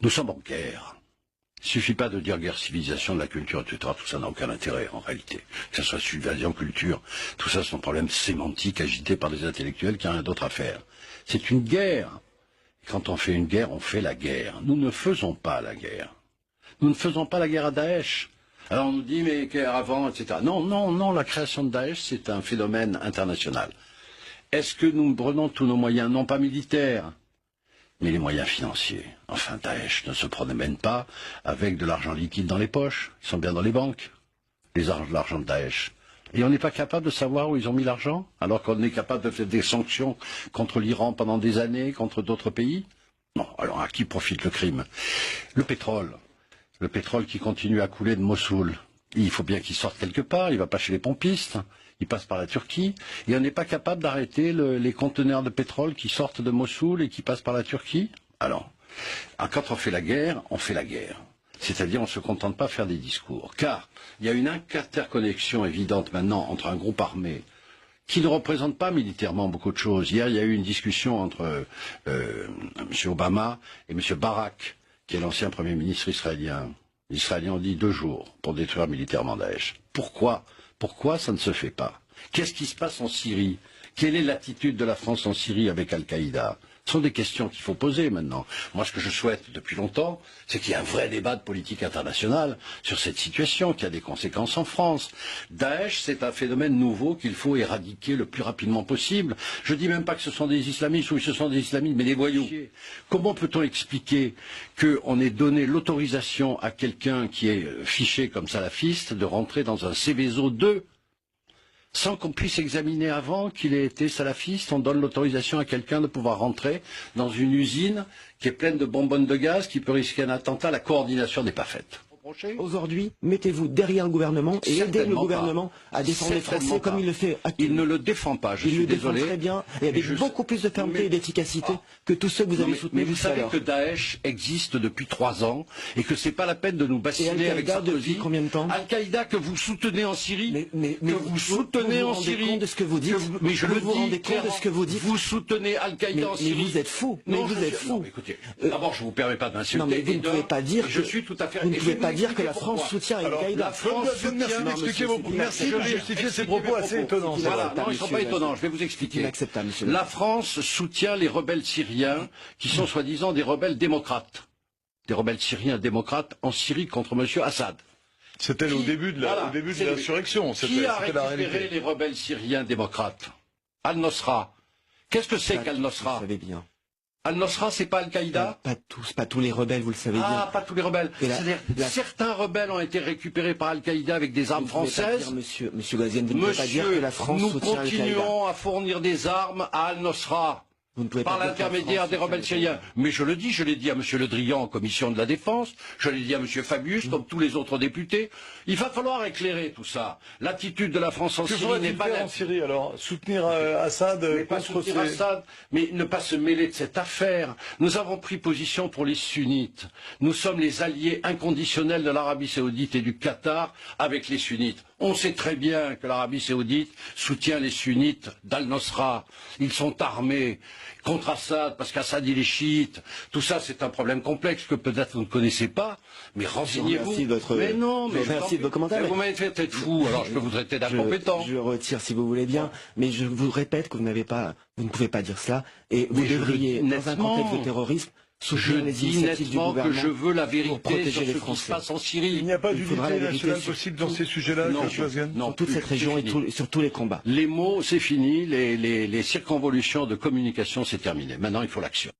Nous sommes en guerre. Il suffit pas de dire guerre, civilisation, de la culture, etc. Tout ça n'a aucun intérêt, en réalité. Que ce soit subversion, culture, tout ça sont problèmes sémantiques agités par des intellectuels qui n'ont rien d'autre à faire. C'est une guerre. Et quand on fait une guerre, on fait la guerre. Nous ne faisons pas la guerre. Nous ne faisons pas la guerre à Daesh. Alors on nous dit, mais guerre avant, etc. Non, non, non, la création de Daesh, c'est un phénomène international. Est-ce que nous prenons tous nos moyens, non pas militaires, mais les moyens financiers? Enfin, Daesh ne se promène pas avec de l'argent liquide dans les poches. Ils sont bien dans les banques, l'argent de Daesh. Et on n'est pas capable de savoir où ils ont mis l'argent, alors qu'on est capable de faire des sanctions contre l'Iran pendant des années, contre d'autres pays. Non, alors à qui profite le crime? Le pétrole qui continue à couler de Mossoul. Il faut bien qu'il sorte quelque part, il va pas chez les pompistes, il passe par la Turquie, et on n'est pas capable d'arrêter les conteneurs de pétrole qui sortent de Mossoul et qui passent par la Turquie. Alors, quand on fait la guerre, on fait la guerre. C'est-à-dire on ne se contente pas de faire des discours. Car il y a une interconnexion évidente maintenant entre un groupe armé qui ne représente pas militairement beaucoup de choses. Hier, il y a eu une discussion entre M. Obama et M. Barak, qui est l'ancien Premier ministre israélien. Les Israéliens ont dit 2 jours pour détruire militairement Daesh. Pourquoi ça ne se fait pas? Qu'est-ce qui se passe en Syrie? Quelle est l'attitude de la France en Syrie avec Al-Qaïda? Ce sont des questions qu'il faut poser maintenant. Moi, ce que je souhaite depuis longtemps, c'est qu'il y ait un vrai débat de politique internationale sur cette situation, qui a des conséquences en France. Daesh, c'est un phénomène nouveau qu'il faut éradiquer le plus rapidement possible. Je dis même pas que ce sont des islamistes ou que ce sont des islamistes, mais des voyous. Comment peut-on expliquer qu'on ait donné l'autorisation à quelqu'un qui est fiché comme salafiste de rentrer dans un Céveso 2 sans qu'on puisse examiner avant qu'il ait été salafiste? On donne l'autorisation à quelqu'un de pouvoir rentrer dans une usine qui est pleine de bonbonnes de gaz, qui peut risquer un attentat. La coordination n'est pas faite. Aujourd'hui, mettez-vous derrière le gouvernement et aidez le gouvernement à défendre les Français comme il le fait actuellement. Il ne le défend pas, je suis désolé. Il le défend très bien et avec beaucoup plus de fermeté et d'efficacité que tous ceux que vous avez soutenus. Mais vous savez que Daesh existe depuis 3 ans et que c'est pas la peine de nous bassiner avec Sarkozy. Depuis combien de temps? Al-Qaïda que vous soutenez en Syrie, mais vous soutenez en Syrie. Vous vous rendez compte de ce que vous dites? Mais je le vous dis rendez compte de ce que vous dites? Vous soutenez Al-Qaïda en Syrie. Mais vous êtes fou. Mais vous êtes fou. Écoutez, d'abord je vous permets pas d'insulter. Non mais vous ne pouvez pas dire que je suis tout à fait. Vous ne pouvez pas dire que la France soutient Al-Qaïda. La France soutient. Merci beaucoup. Merci de justifier ces propos assez étonnants. Voilà, non, ils ne sont pas étonnants. Je vais vous expliquer. Inacceptable, monsieur. La France soutient les rebelles syriens qui sont soi-disant des rebelles démocrates. Des rebelles syriens démocrates en Syrie contre M. Assad. C'était au début de l'insurrection. Qui a récupéré les rebelles syriens démocrates? Al-Nosra. Qu'est-ce que c'est qu'Al-Nosra? Vous savez bien. Al-Nosra, c'est pas Al-Qaïda? Pas tous les rebelles, vous le savez bien. Ah, pas tous les rebelles. C'est-à-dire, certains rebelles ont été récupérés par Al-Qaïda avec des armes françaises. Monsieur Gazian, vous ne pouvez pas dire que la France soutient Al-Qaïda. Nous continuons à fournir des armes à Al-Nosra. Par l'intermédiaire des rebelles syriens. Mais je le dis, je l'ai dit à M. Le Drian en commission de la défense, je l'ai dit à M. Fabius, comme tous les autres députés. Il va falloir éclairer tout ça. L'attitude de la France en Syrie n'est pas... en Syrie alors? Soutenir Assad contre Assad, mais ne pas se mêler de cette affaire. Nous avons pris position pour les sunnites. Nous sommes les alliés inconditionnels de l'Arabie Saoudite et du Qatar avec les sunnites. On sait très bien que l'Arabie Saoudite soutient les sunnites d'Al-Nosra. Ils sont armés contre Assad, parce qu'Assad il est chiite. Tout ça, c'est un problème complexe que peut-être vous ne connaissez pas, mais renseignez-vous. Mais non, mais merci de vos commentaires. Vous m'avez fait être fou, alors je peux vous traiter d'incompétent. Je retire si vous voulez bien, mais je vous répète que vous ne pouvez pas dire cela, et vous devriez, dans un contexte de terrorisme, soutenir les initiatives du gouvernement que je veux la vérité sur les ce qui Français. se passe en Syrie. Il n'y a pas d'unité nationale possible dans ces sujets-là, sur toute cette région et sur tous les combats. Les mots, c'est fini, les circonvolutions de communication, c'est terminé. Maintenant, il faut l'action.